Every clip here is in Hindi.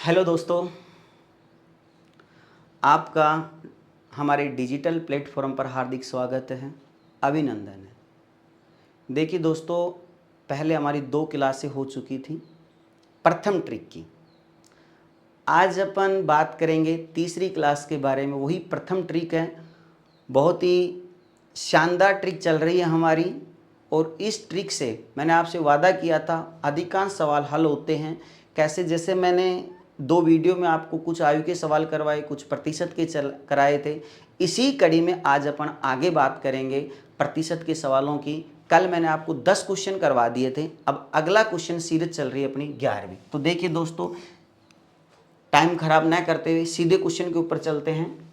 हेलो दोस्तों, आपका हमारे डिजिटल प्लेटफॉर्म पर हार्दिक स्वागत है, अभिनंदन है। देखिए दोस्तों, पहले हमारी 2 क्लासें हो चुकी थी प्रथम ट्रिक की। आज अपन बात करेंगे तीसरी क्लास के बारे में। वही प्रथम ट्रिक है, बहुत ही शानदार ट्रिक चल रही है हमारी। और इस ट्रिक से मैंने आपसे वादा किया था अधिकांश सवाल हल होते हैं। कैसे? जैसे मैंने 2 वीडियो में आपको कुछ आयु के सवाल करवाए, कुछ प्रतिशत के कराए थे। इसी कड़ी में आज अपन आगे बात करेंगे प्रतिशत के सवालों की। कल मैंने आपको 10 क्वेश्चन करवा दिए थे, अब अगला क्वेश्चन सीरीज चल रही है अपनी 11वीं। तो देखिए दोस्तों, टाइम खराब ना करते हुए सीधे क्वेश्चन के ऊपर चलते हैं।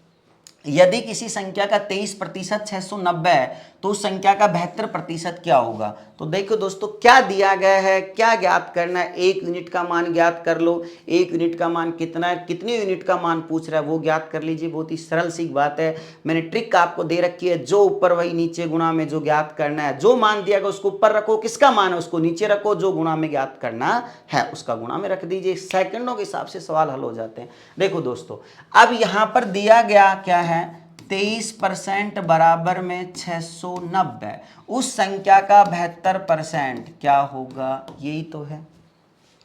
यदि किसी संख्या का 23% 690 है तो उस संख्या का 72% क्या होगा? तो देखो दोस्तों, क्या दिया गया है, क्या ज्ञात करना है। 1 यूनिट का मान ज्ञात कर लो। 1 यूनिट का मान कितना है, कितने यूनिट का मान पूछ रहा है वो ज्ञात कर लीजिए। बहुत ही सरल सी बात है। मैंने ट्रिक आपको दे रखी है, जो ऊपर वही नीचे गुणा में जो ज्ञात करना है। जो मान दिया गया उसको ऊपर रखो, किसका मान है उसको नीचे रखो, जो गुणा में ज्ञात करना है उसका गुणा में रख दीजिए। सेकंडों के हिसाब से सवाल हल हो जाते हैं। देखो दोस्तों, अब यहां पर दिया गया क्या है, 23% बराबर में 690। उस संख्या का 72% क्या होगा? यही तो है।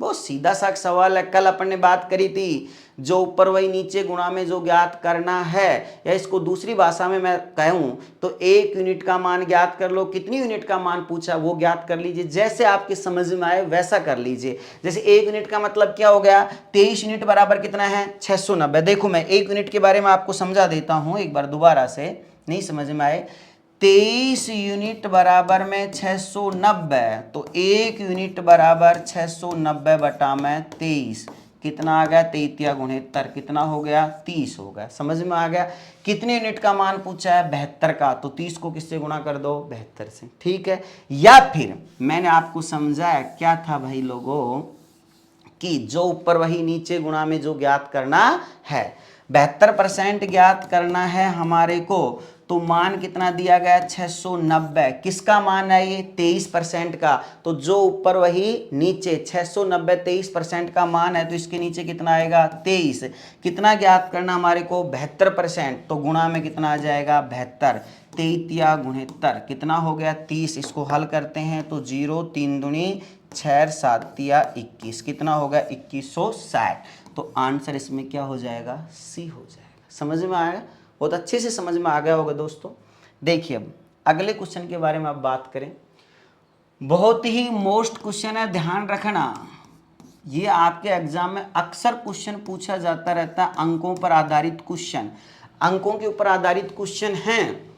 बहुत सीधा सा सवाल है। कल अपन ने बात करी थी, जो ऊपर वही नीचे गुणा में जो ज्ञात करना है, या इसको दूसरी भाषा में मैं कहूं तो 1 यूनिट का मान ज्ञात कर लो। कितनी यूनिट का मान पूछा वो ज्ञात कर लीजिए। जैसे आपके समझ में आए वैसा कर लीजिए। जैसे 1 यूनिट का मतलब क्या हो गया, 23 यूनिट बराबर कितना है, 690। देखो, मैं 1 यूनिट के बारे में आपको समझा देता हूं एक बार दोबारा से, नहीं समझ में आए। 23 यूनिट बराबर में 690, तो 1 यूनिट बराबर 690 बटा में 23। कितना आ गया, 33 गुणे 73, कितना हो गया, 30 हो गया। समझ में आ गया। कितने यूनिट का मान पूछा है, 72 का, तो 30 को किससे गुणा कर दो, 72 से। ठीक है। या फिर मैंने आपको समझाया क्या था भाई लोगों, कि जो ऊपर वही नीचे गुणा में जो ज्ञात करना है, 72% ज्ञात करना है हमारे को। तो मान कितना दिया गया, 690। किसका मान है ये, 23% का। तो जो ऊपर वही नीचे, 690 23% का मान है, तो इसके नीचे कितना आएगा, 23। कितना ज्ञात करना हमारे को, 72%। तो गुणा में कितना आ जाएगा, 72। 33 गुणे 73 कितना हो गया, 30। इसको हल करते हैं तो 0 3 दूनी 6 7 21, कितना होगा, 2160। तो आंसर इसमें क्या हो जाएगा, सी हो जाएगा। समझ में आएगा, बहुत अच्छे से समझ में आ गया होगा दोस्तों। देखिए, अब अगले क्वेश्चन के बारे में आप बात करें। बहुत ही मोस्ट क्वेश्चन है, ध्यान रखना। ये आपके एग्जाम में अक्सर क्वेश्चन पूछा जाता रहता है, अंकों पर आधारित क्वेश्चन। अंकों के ऊपर आधारित क्वेश्चन हैं,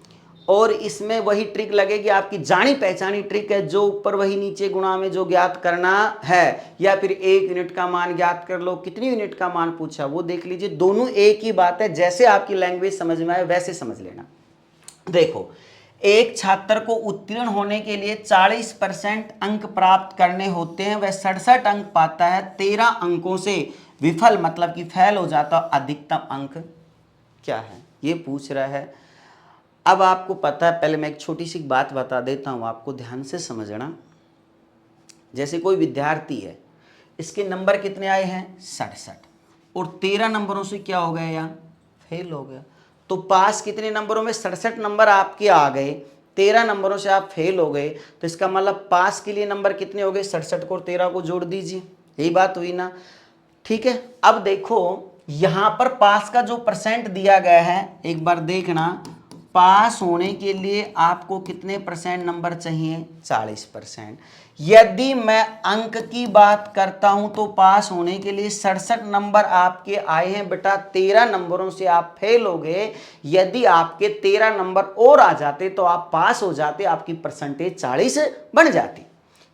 और इसमें वही ट्रिक लगेगी, आपकी जानी पहचानी ट्रिक है। जो ऊपर वही नीचे गुणा में जो ज्ञात करना है, या फिर 1 यूनिट का मान ज्ञात कर लो। कितनी यूनिट का मान पूछा वो देख लीजिए। दोनों एक ही बात है, जैसे आपकी लैंग्वेज समझ में आए वैसे समझ लेना। देखो, एक छात्र को उत्तीर्ण होने के लिए 40% अंक प्राप्त करने होते हैं, वह 67 अंक पाता है। 13 अंकों से विफल मतलब कि फेल हो जाता, अधिकतम अंक क्या है, ये पूछ रहा है। अब आपको पता है, पहले मैं एक छोटी सी बात बता देता हूं, आपको ध्यान से समझना। जैसे कोई विद्यार्थी है, इसके नंबर कितने आए हैं, 67, और 13 नंबरों से क्या हो गया, यहाँ फेल हो गया। तो पास कितने नंबरों में, 67 नंबर आपके आ गए, 13 नंबरों से आप फेल हो गए। तो इसका मतलब पास के लिए नंबर कितने हो गए, 67 को और 13 को जोड़ दीजिए। यही बात हुई ना। ठीक है। अब देखो, यहां पर पास का जो परसेंट दिया गया है, एक बार देखना। पास होने के लिए आपको कितने परसेंट नंबर चाहिए, 40%। यदि मैं अंक की बात करता हूं तो पास होने के लिए 67 नंबर आपके आए हैं बेटा, 13 नंबरों से आप फेल हो गए। यदि आपके 13 नंबर और आ जाते तो आप पास हो जाते, आपकी परसेंटेज 40 बन जाती।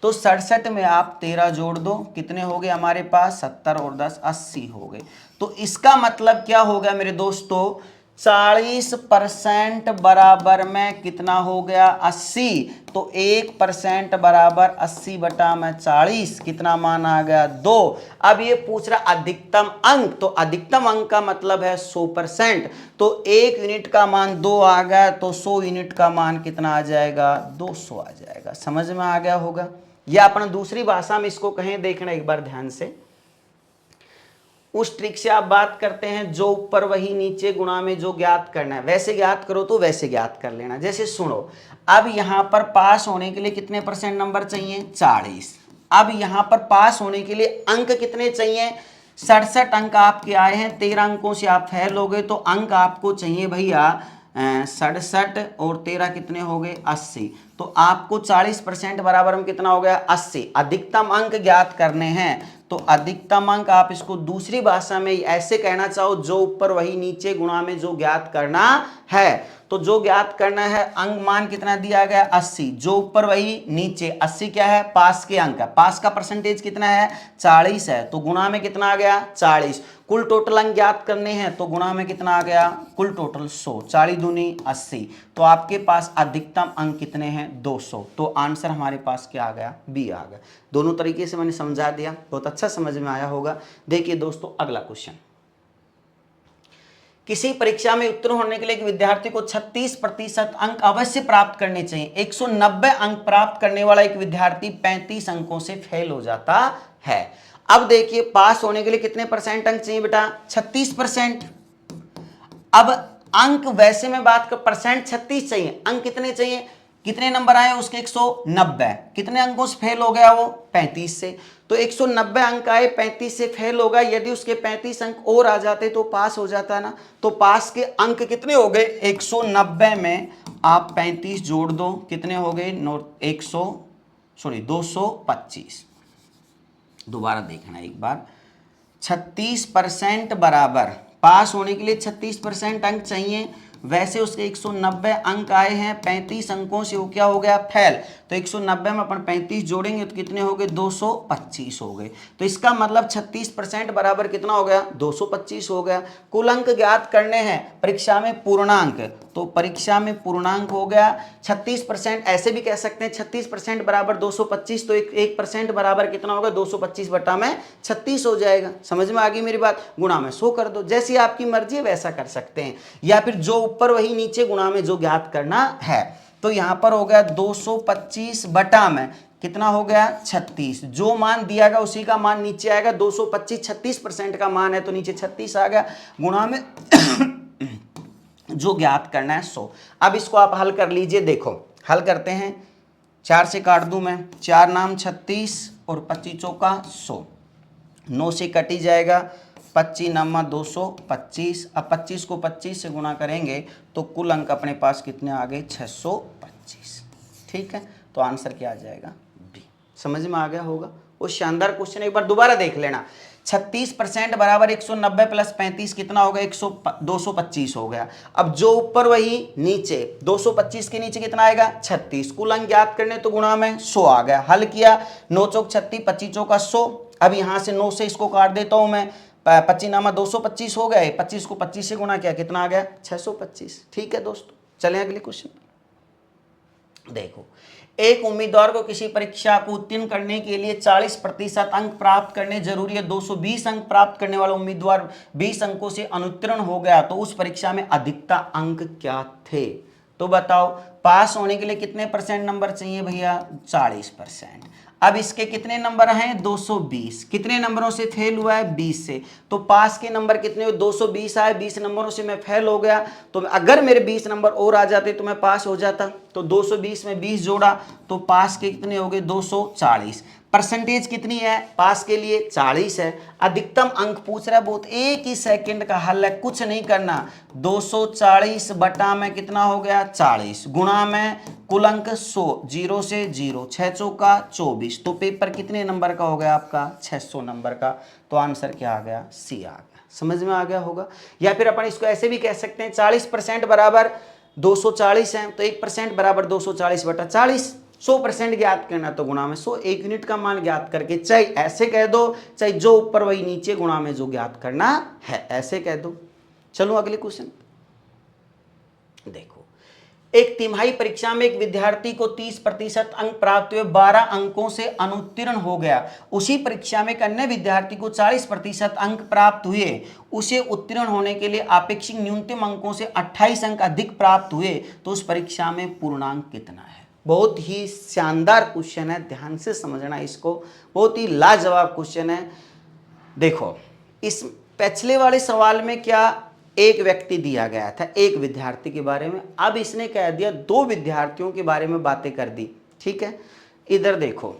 तो 67 में आप 13 जोड़ दो, कितने हो गए हमारे पास, 70 और 10 80 हो गए। तो इसका मतलब क्या हो गया मेरे दोस्तों, 40% बराबर में कितना हो गया, 80। तो 1% बराबर 80 बटा में 40, कितना मान आ गया, 2। अब ये पूछ रहा अधिकतम अंक, तो अधिकतम अंक का मतलब है 100%। तो 1 यूनिट का मान 2 आ गया, तो 100 यूनिट का मान कितना आ जाएगा, 200 आ जाएगा। समझ में आ गया होगा। या अपन दूसरी भाषा में इसको कहें, देखना एक बार ध्यान से। उस ट्रिक से आप बात करते हैं जो ऊपर वही नीचे गुणा में जो ज्ञात करना है, वैसे ज्ञात करो तो वैसे ज्ञात कर लेना। जैसे सुनो, अब यहां पर पास होने के लिए कितने % नंबर चाहिए? 40। अब यहां पर पास होने के लिए अंक कितने चाहिए? 67 अंक आपके आए हैं, 13 अंकों से आप फेल हो गए, तो अंक आपको चाहिए भैया 67 और 13 कितने हो गए? 80। तो आपको 40% बराबर में कितना हो गया? 80। अधिकतम अंक ज्ञात करने हैं, तो अधिकतम अंक आप इसको दूसरी भाषा में ऐसे कहना चाहो, जो ऊपर वही नीचे गुणा में जो ज्ञात करना है। तो जो ज्ञात करना है, अंक मान कितना दिया गया? 80। जो ऊपर वही नीचे, 80 क्या है? पास के अंक है। पास का परसेंटेज कितना है? 40 है, तो गुणा में कितना आ गया? 40। कुल टोटल अंक ज्ञात करने हैं, तो गुणा में कितना आ गया? कुल टोटल 100। 40 दूनी 80। तो आपके पास अधिकतम अंक कितने हैं? 200। तो आंसर हमारे पास क्या आ गया? बी आ गया। दोनों तरीके से मैंने समझा दिया, बहुत अच्छा समझ में आया होगा। देखिए दोस्तों, अगला क्वेश्चन। किसी परीक्षा में उत्तीर्ण होने के लिए एक विद्यार्थी को 36% अंक अवश्य प्राप्त करने चाहिए। 190 अंक प्राप्त करने वाला एक विद्यार्थी 35 अंकों से फेल हो जाता है। अब देखिए, पास होने के लिए कितने % अंक चाहिए बेटा? 36%। अब अंक वैसे में बात कर, परसेंट 36 चाहिए, अंक कितने चाहिए? कितने नंबर आए उसके? 190। कितने अंकों से फेल हो गया वो? 35 से। तो 190 अंक आए, 35 से फेल होगा। यदि उसके 35 अंक और आ जाते तो पास हो जाता ना। तो पास के अंक कितने हो गए? 190 में आप 35 जोड़ दो, कितने हो गए? 225। दोबारा देखना एक बार। 36% बराबर, पास होने के लिए 36% अंक चाहिए, वैसे उसके 190 अंक आए हैं, 35 अंकों से वो क्या हो गया? फेल। तो 190 में अपन 35 जोड़ेंगे तो कितने हो गए? 225 हो गए। तो इसका मतलब 36% बराबर कितना हो गया? 225 हो गया। कुल अंक ज्ञात करने हैं परीक्षा में पूर्णांक, तो परीक्षा में पूर्णांक हो गया 36%। ऐसे भी कह सकते हैं 36% बराबर 225, तो 1% बराबर कितना होगा? 225 बटा में 36 हो जाएगा। समझ में आ गई मेरी बात? गुणा में 100 कर दो, जैसी आपकी मर्जी है वैसा कर सकते हैं, या फिर जो ऊपर वही नीचे गुणा में जो ज्ञात करना है। तो यहां पर हो गया 225 बटा में कितना हो गया? 36। जो मान दिया गया उसी का मान नीचे आएगा। 225 36% का मान है, तो नीचे 36 आ गया, गुणा में जो ज्ञात करना है 100। अब इसको आप हल कर लीजिए। देखो हल करते हैं, 4 से काट दूं मैं, 4 नाम 36 और 25 चौका 100, 9 से कटी जाएगा, 25 नामा 225। अब 25 को 25 से गुणा करेंगे तो कुल अंक अपने पास कितने आ गए? 625। ठीक है, तो आंसर क्या आ जाएगा? बी। समझ में आ गया होगा? वो शानदार क्वेश्चन एक बार दोबारा देख लेना। 36% बराबर 190 प्लस 35 कितना होगा? 225 हो गया। अब जो ऊपर वही नीचे, 225 के नीचे कितना आएगा? 36। कुल अंक ज्ञात करने तो गुणा में 100 आ गया। हल किया, 9 चौक 36, 25 चौका 100। अब यहां से 9 से इसको काट देता हूं मैं, 25 नामा 225 हो गए, 25 को 25 से गुणा किया, कितना आ गया? 625। ठीक है दोस्तों, चलें अगले क्वेश्चन। देखो, एक उम्मीदवार को किसी परीक्षा को उत्तीर्ण करने के लिए 40% अंक प्राप्त करने जरूरी है। 220 अंक प्राप्त करने वाला उम्मीदवार 20 अंकों से अनुत्तीर्ण हो गया, तो उस परीक्षा में अधिकतम अंक क्या थे? तो बताओ, पास होने के लिए कितने % नंबर चाहिए भैया? 40%। अब इसके कितने नंबर हैं? 220। कितने नंबरों से फेल हुआ है? 20 से। तो पास के नंबर कितने हुए? 220 आए, 20 नंबरों से मैं फेल हो गया। तो अगर मेरे 20 नंबर और आ जाते तो मैं पास हो जाता। तो 220 में 20 जोड़ा तो पास के कितने हो गए? 240। परसेंटेज कितनी है पास के लिए? 40 है। अधिकतम अंक पूछ रहा है, बहुत एक ही सेकंड का हल है, कुछ नहीं करना। 240 बटा में कितना हो गया? 40, गुणा में कुल अंक 100, 0 से 0, 6 चौका 24। तो पेपर कितने नंबर का हो गया आपका? 600 नंबर का। तो आंसर क्या आ गया? सी आ गया। समझ में आ गया होगा? या फिर अपन इसको ऐसे भी कह सकते हैं, 40% बराबर 240 है, तो 1% बराबर 240 बटा 40। 100% ज्ञात करना तो गुणा में 100, 1 यूनिट का मान ज्ञात करके, चाहे ऐसे कह दो, चाहे जो ऊपर वही नीचे गुणा में जो ज्ञात करना है, ऐसे कह दो। चलो अगले क्वेश्चन देखो। एक तिमाही परीक्षा में एक विद्यार्थी को 30% अंक प्राप्त हुए, 12 अंकों से अनुत्तीर्ण हो गया। उसी परीक्षा में एक अन्य विद्यार्थी को 40% अंक प्राप्त हुए, उसे उत्तीर्ण होने के लिए अपेक्षित न्यूनतम अंकों से 28 अंक अधिक प्राप्त हुए, तो उस परीक्षा में पूर्णांक कितना है? बहुत ही शानदार क्वेश्चन है, ध्यान से समझना इसको, बहुत ही लाजवाब क्वेश्चन है। देखो, इस पिछले वाले सवाल में क्या एक व्यक्ति दिया गया था, एक विद्यार्थी के बारे में, अब इसने कह दिया दो विद्यार्थियों के बारे में बातें कर दी। ठीक है, इधर देखो,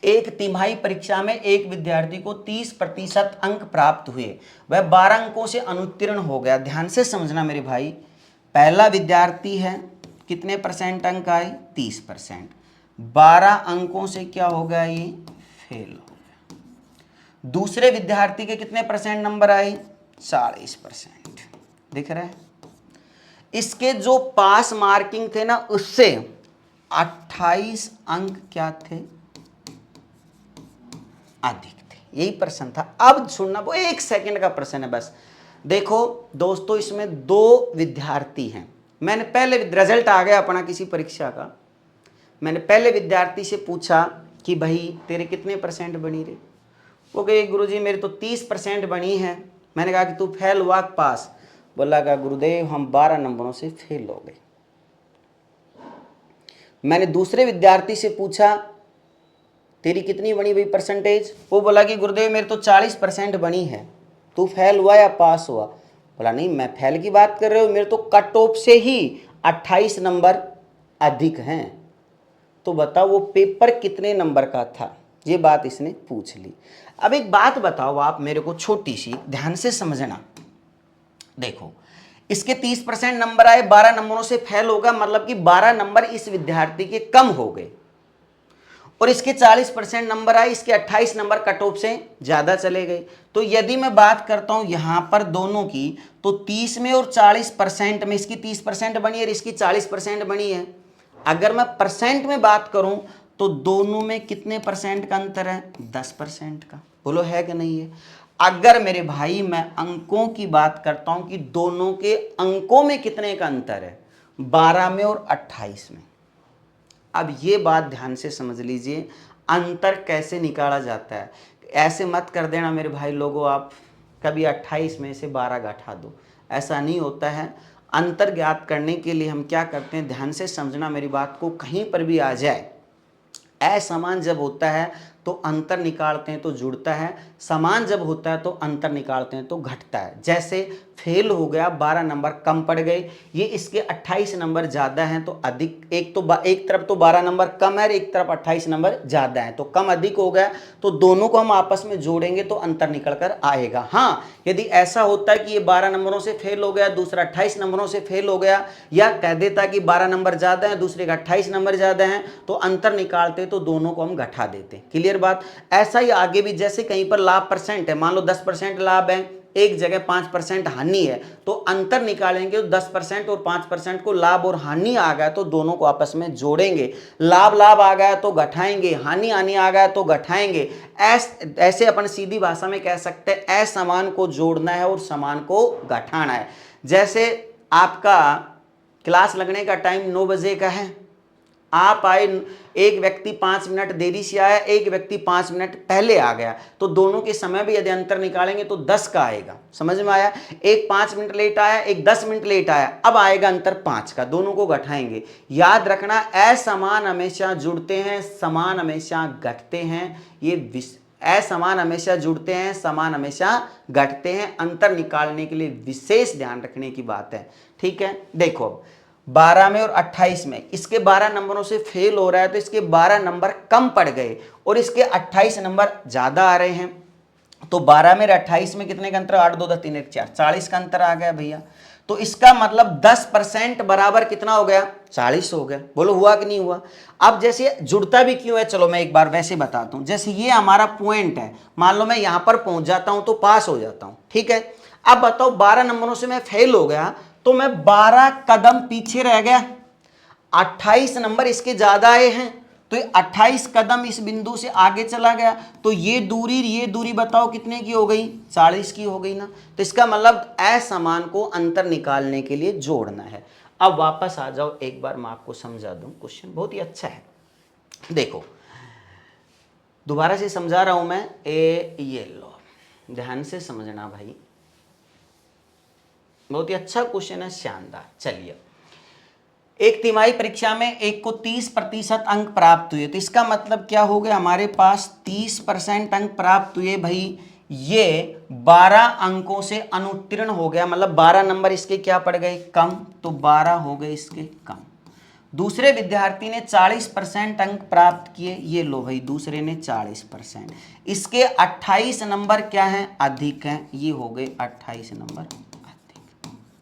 एक तिमाही परीक्षा में एक विद्यार्थी को 30% अंक प्राप्त हुए, वह 12 अंकों से अनुत्तीर्ण हो गया। ध्यान से समझना मेरे भाई, पहला विद्यार्थी है, कितने परसेंट अंक आए, 30%, 12 अंकों से क्या हो गया, ये फेल हो गया। दूसरे विद्यार्थी के कितने परसेंट नंबर आए, 40%, दिख रहा है। इसके जो पास मार्किंग थे ना, उससे 28 अंक क्या थे, अधिक थे। यही प्रश्न था। अब सुनना, वो 1 सेकंड का प्रश्न है बस। देखो दोस्तों, इसमें दो विद्यार्थी हैं। मैंने पहले रिजल्ट आ गया अपना किसी परीक्षा का, मैंने पहले विद्यार्थी से पूछा कि भाई तेरे कितने परसेंट बनी रे, वो कहे गुरुजी मेरे तो 30% बनी है। मैंने कहा कि तू फेल हुआ पास, बोला का गुरुदेव हम 12 नंबरों से फेल हो गए। मैंने दूसरे विद्यार्थी से पूछा तेरी कितनी बनी भाई परसेंटेज, वो बोला कि गुरुदेव मेरे तो 40% बनी है, तू फेल हुआ या पास हुआ। बोला नहीं मैं फेल की बात कर रहे हो, मेरे तो कट ऑफ से ही 28 नंबर अधिक हैं। तो बताओ वो पेपर कितने नंबर का था, ये बात इसने पूछ ली। अब एक बात बताओ आप मेरे को, छोटी सी, ध्यान से समझना। देखो इसके 30% नंबर आए, 12 नंबरों से फेल होगा, मतलब कि 12 नंबर इस विद्यार्थी के कम हो गए, और इसके 40% नंबर आए, इसके 28 नंबर कट ऑफ से ज्यादा चले गए। तो यदि मैं बात करता हूं यहां पर दोनों की, तो 30 में और 40% में इसकी 30% बनी है और इसकी 40% बनी है। अगर मैं परसेंट में बात करूं तो दोनों में कितने परसेंट का अंतर है, 10% का। बोलो है कि नहीं है। अगर मेरे भाई मैं अंकों की बात करता हूं कि दोनों के अंकों में कितने का अंतर है, 12 में और 28 में। अब ये बात ध्यान से समझ लीजिए, अंतर कैसे निकाला जाता है। ऐसे मत कर देना मेरे भाई लोगों, आप कभी 28 में से 12 घटा दो, ऐसा नहीं होता है। अंतर ज्ञात करने के लिए हम क्या करते हैं, ध्यान से समझना मेरी बात को, कहीं पर भी आ जाए असमान जब होता है तो अंतर निकालते हैं तो जुड़ता है, समान जब होता है तो अंतर निकालते हैं तो घटता है। जैसे फेल हो गया, 12 नंबर कम पड़ गए, ये इसके 28 नंबर ज़्यादा हैं तो अधिक, एक तरफ तो 12 नंबर कम है, एक तरफ 28 नंबर ज़्यादा है, तो कम अधिक हो गया, तो दोनों को हम आपस में जोड़ेंगे तो अंतर निकल कर आएगा। हाँ, यदि ऐसा होता है कि ये 12 नंबरों से फेल हो गया, दूसरा 28 नंबरों से फेल हो गया, या कह देता कि 12 नंबर ज़्यादा है, दूसरे का 28 नंबर ज़्यादा है, तो अंतर निकालते तो दोनों को हम घटा देते। क्लियर बात। ऐसा ही आगे भी, जैसे कहीं पर लाभ परसेंट है, मान लो 10% लाभ है, एक जगह 5% हानि है, तो अंतर निकालेंगे तो 10% और 5% को लाभ और हानि आ गया तो दोनों को आपस में जोड़ेंगे। लाभ लाभ आ गया तो घटाएंगे, हानि हानि आ गया तो घटाएंगे। ऐसे अपन सीधी भाषा में कह सकते हैं असमान को जोड़ना है और समान को घटाना है। जैसे आपका क्लास लगने का टाइम 9 बजे का है, आप आए, एक व्यक्ति 5 मिनट देरी से आया, एक व्यक्ति 5 मिनट पहले आ गया, तो दोनों के समय भी यदि अंतर निकालेंगे तो 10 का आएगा। समझ में आया। एक 5 मिनट लेट आया, एक 10 मिनट लेट आया, अब आएगा अंतर 5 का, दोनों को घटाएंगे। याद रखना असमान हमेशा जुड़ते हैं, समान हमेशा घटते हैं। ये असमान हमेशा जुड़ते हैं, समान हमेशा घटते हैं। अंतर निकालने के लिए विशेष ध्यान रखने की बात है। ठीक है, देखो अब 12 में और 28 में, इसके 12 नंबरों से फेल हो रहा है तो इसके 12 नंबर कम पड़ गए और इसके 28 नंबर ज़्यादा आ रहे हैं, तो 12 में और 28 में कितने का अंतर, 8 2 10 3 1 4, 40 का अंतर आ गया भैया। तो इसका मतलब 10% बराबर कितना हो गया, 40 हो गया। बोलो हुआ कि नहीं हुआ। अब जैसे जुड़ता भी क्यों है, चलो मैं एक बार वैसे बताता हूँ। जैसे ये हमारा पॉइंट है, मान लो मैं यहाँ पर पहुँच जाता हूँ तो पास हो जाता हूँ, ठीक है। अब बताओ 12 नंबरों से मैं फेल हो गया तो मैं 12 कदम पीछे रह गया, 28 नंबर इसके ज्यादा आए हैं तो ये 28 कदम इस बिंदु से आगे चला गया, तो ये दूरी बताओ कितने की हो गई, 40 की हो गई ना। तो इसका मतलब असमान को अंतर निकालने के लिए जोड़ना है। अब वापस आ जाओ, एक बार मैं आपको समझा दूं, क्वेश्चन बहुत ही अच्छा है। देखो दोबारा से समझा रहा हूं मैं, ये लो ध्यान से समझना भाई, बहुत ही अच्छा क्वेश्चन है, शानदार। चलिए, एक तिमाही परीक्षा में एक को 30% अंक प्राप्त हुए, तो इसका मतलब क्या हो गया, हमारे पास 30% अंक प्राप्त हुए भाई, ये 12 अंकों से अनुत्तीर्ण हो गया, मतलब 12 नंबर इसके क्या पड़ गए, कम, तो 12 हो गए इसके कम। दूसरे विद्यार्थी ने 40% अंक प्राप्त किए, ये लो भाई दूसरे ने 40%, इसके 28 नंबर क्या हैं, अधिक हैं, ये हो गए 28 नंबर अधिक।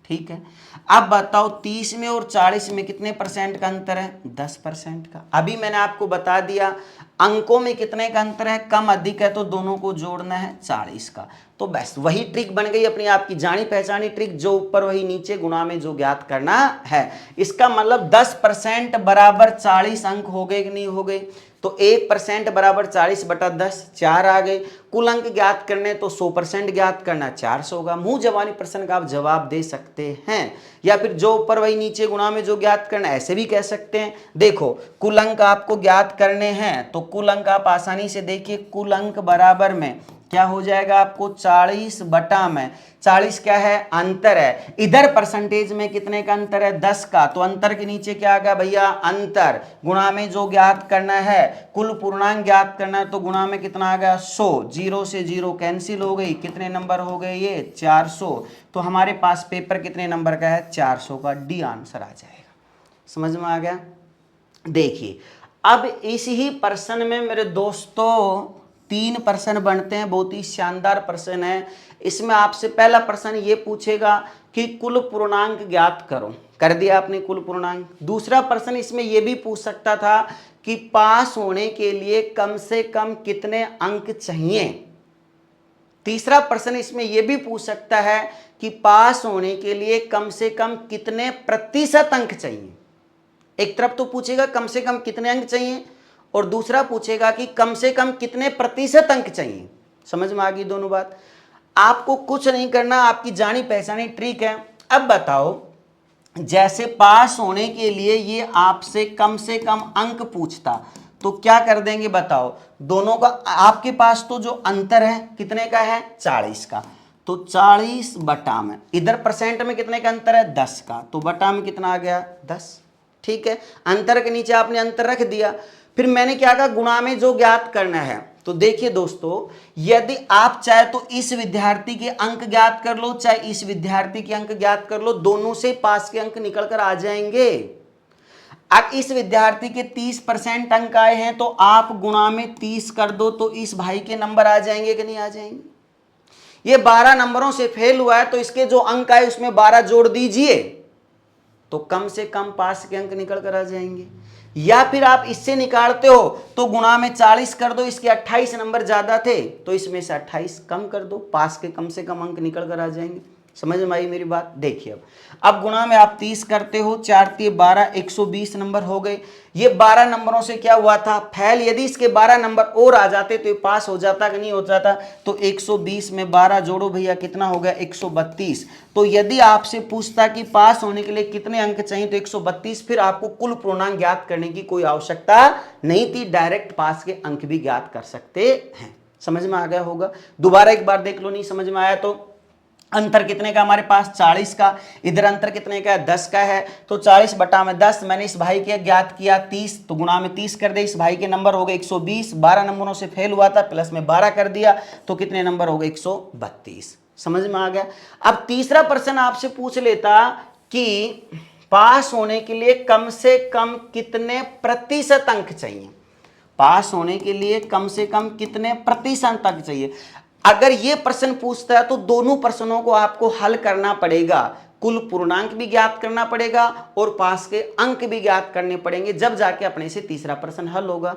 ठीक है, अब बताओ 30 में और 40 में कितने परसेंट का अंतर है, 10% का। अभी मैंने आपको बता दिया अंकों में कितने का अंतर है, कम अधिक है, तो दोनों को जोड़ना है 40 का। तो बस वही ट्रिक बन गई अपनी आपकी जानी पहचानी ट्रिक, जो ऊपर वही नीचे, गुणा में जो ज्ञात करना है। इसका मतलब 10% बराबर 40 अंक हो गए कि नहीं हो गए, तो 1% बराबर 40/10, 4 आ गए। कुल अंक ज्ञात करने तो 100% ज्ञात करना, 400 होगा। मुंह जवानी प्रश्न का आप जवाब दे सकते हैं, या फिर जो ऊपर वही नीचे गुणा में जो ज्ञात करना, ऐसे भी कह सकते हैं। देखो कुल अंक आपको ज्ञात करने हैं, तो कुल अंक आप आसानी से देखिए, कुल अंक बराबर में क्या हो जाएगा आपको, 40 बटा में 40 क्या है, अंतर है। इधर परसेंटेज में कितने का अंतर है, 10 का, तो अंतर के नीचे क्या आ गया भैया, अंतर। गुणा में जो ज्ञात करना है, कुल पूर्णांक ज्ञात करना है, तो गुणा में कितना आ गया, 100। 0 से 0 कैंसिल हो गई, कितने नंबर हो गए ये, 400। तो हमारे पास पेपर कितने नंबर का है, 400 का, डी आंसर आ जाएगा। समझ में आ गया। देखिए अब इस ही प्रश्न में मेरे दोस्तों 3 प्रश्न बनते हैं, बहुत ही शानदार प्रश्न है। इसमें आपसे पहला प्रश्न ये पूछेगा कि कुल पूर्णांक ज्ञात करो, कर दिया आपने कुल पूर्णांक। दूसरा प्रश्न इसमें यह भी पूछ सकता था कि पास होने के लिए कम से कम कितने अंक चाहिए। तीसरा प्रश्न इसमें यह भी पूछ सकता है कि पास होने के लिए कम से कम कितने प्रतिशत अंक चाहिए। एक तरफ तो पूछेगा कम से कम कितने अंक चाहिए, और दूसरा पूछेगा कि कम से कम कितने प्रतिशत अंक चाहिए। समझ में आ गई दोनों बात। आपको कुछ नहीं करना, आपकी जानी पहचानी ट्रिक है। अब बताओ, जैसे पास होने के लिए ये आपसे कम से कम अंक पूछता, तो क्या कर देंगे बताओ, दोनों का आपके पास तो जो अंतर है कितने का है, 40 का, तो 40 बटा में, इधर परसेंट में कितने का अंतर है, 10 का, तो बटा में कितना आ गया, 10। ठीक है, अंतर के नीचे आपने अंतर रख दिया। फिर मैंने क्या कहा, गुणा में जो ज्ञात करना है। तो देखिए दोस्तों, यदि आप चाहे तो इस विद्यार्थी के अंक ज्ञात कर लो, चाहे इस विद्यार्थी के अंक ज्ञात कर लो, दोनों से पास के अंक निकल कर आ जाएंगे। अब इस विद्यार्थी के 30% अंक आए हैं, तो आप गुणा में 30 कर दो, तो इस भाई के नंबर आ जाएंगे कि नहीं आ जाएंगे। ये 12 नंबरों से फेल हुआ है, तो इसके जो अंक आए उसमें 12 जोड़ दीजिए, तो कम से कम पास के अंक निकल कर आ जाएंगे। या फिर आप इससे निकालते हो तो गुणा में 40 कर दो, इसके 28 नंबर ज्यादा थे, तो इसमें से 28 कम कर दो, पास के कम से कम अंक निकल कर आ जाएंगे। समझ में आई मेरी बात। देखिए अब गुणा में आप 30 करते हो, 4 × 12, 120 नंबर हो गए। ये 12 नंबरों से क्या हुआ था, फेल। यदि इसके 12 नंबर और आ जाते तो ये पास हो जाता कि नहीं हो जाता। तो 120 में 12 जोड़ो भैया, कितना हो गया, 132। तो यदि आपसे पूछता कि पास होने के लिए कितने अंक चाहिए, तो 132। फिर आपको कुल पूर्णांक ज्ञात करने की कोई आवश्यकता नहीं थी, डायरेक्ट पास के अंक भी ज्ञात कर सकते हैं। समझ में आ गया होगा। दोबारा एक बार देख लो, नहीं समझ में आया तो अंतर कितने का हमारे पास, 40 का, इधर अंतर कितने का है, 10 का है, तो 40 बटा में 10। मैंने इस भाई के ज्ञात किया 30, तो गुणा में 30 कर दे, इस भाई के नंबर हो गए 120। 12 नंबरों से फेल हुआ था, प्लस में 12 कर दिया, तो कितने नंबर हो गए, 132। समझ में आ गया। अब तीसरा प्रश्न आपसे पूछ लेता कि पास होने के लिए कम से कम कितने प्रतिशत अंक चाहिए, पास होने के लिए कम से कम कितने प्रतिशत अंक चाहिए। अगर ये प्रश्न पूछता है तो दोनों प्रश्नों को आपको हल करना पड़ेगा, कुल पूर्णांक भी ज्ञात करना पड़ेगा और पास के अंक भी ज्ञात करने पड़ेंगे, जब जाके अपने से तीसरा प्रश्न हल होगा।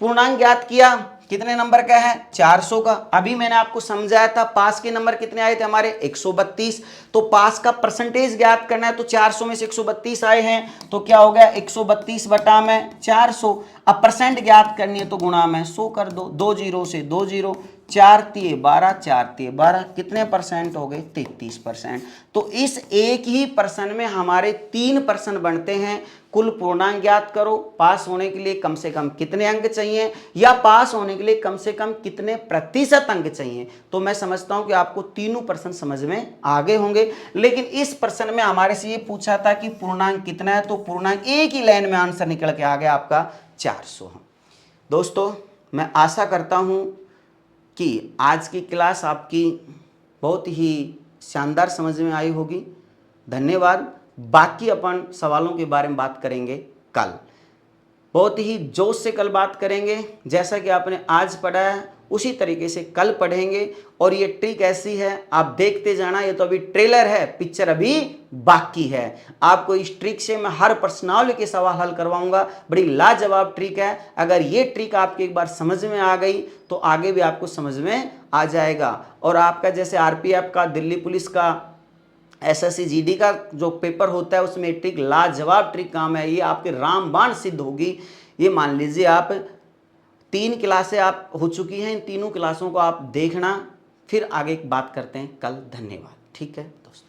पूर्णांक ज्ञात किया, कितने नंबर का है, 400 का। अभी मैंने आपको समझाया था पास के नंबर कितने आए थे हमारे, 132। तो पास का परसेंटेज ज्ञात करना है, तो 400 में से 132 आए हैं, तो क्या हो गया, 132 बटा में 400। अब परसेंट ज्ञात करनी है, तो गुणा में 100 कर दो, 2 0 से 2 0, 4 × 12, 4 × 12, कितने परसेंट हो गए, 33%। तो इस एक ही प्रश्न में हमारे 3 प्रश्न बनते हैं। कुल पूर्णांक ज्ञात करो, पास होने के लिए कम से कम कितने अंक चाहिए, या पास होने के लिए कम से कम कितने प्रतिशत अंक चाहिए। तो मैं समझता हूं कि आपको तीनों प्रश्न समझ में आ गए होंगे। लेकिन इस प्रश्न में हमारे से ये पूछा था कि पूर्णांक कितना है, तो पूर्णांक एक ही लाइन में आंसर निकल के आ गया आपका 400। दोस्तों मैं आशा करता हूं कि आज की क्लास आपकी बहुत ही शानदार समझ में आई होगी। धन्यवाद। बाकी अपन सवालों के बारे में बात करेंगे कल, बहुत ही जोश से कल बात करेंगे। जैसा कि आपने आज पढ़ा है उसी तरीके से कल पढ़ेंगे। और ये ट्रिक ऐसी है, आप देखते जाना, ये तो अभी ट्रेलर है, पिक्चर अभी बाकी है। आपको इस ट्रिक से मैं हर प्रश्नावली के सवाल हल करवाऊंगा। बड़ी लाजवाब ट्रिक है। अगर ये ट्रिक आपकी एक बार समझ में आ गई तो आगे भी आपको समझ में आ जाएगा। और आपका जैसे आरपीएफ का, दिल्ली पुलिस का, एसएससी जीडी का जो पेपर होता है उसमें ट्रिक, लाजवाब ट्रिक काम है। ये आपके रामबाण सिद्ध होगी। ये मान लीजिए आप 3 क्लासें आप हो चुकी हैं, इन तीनों क्लासों को आप देखना, फिर आगे बात करते हैं कल। धन्यवाद। ठीक है दोस्तों।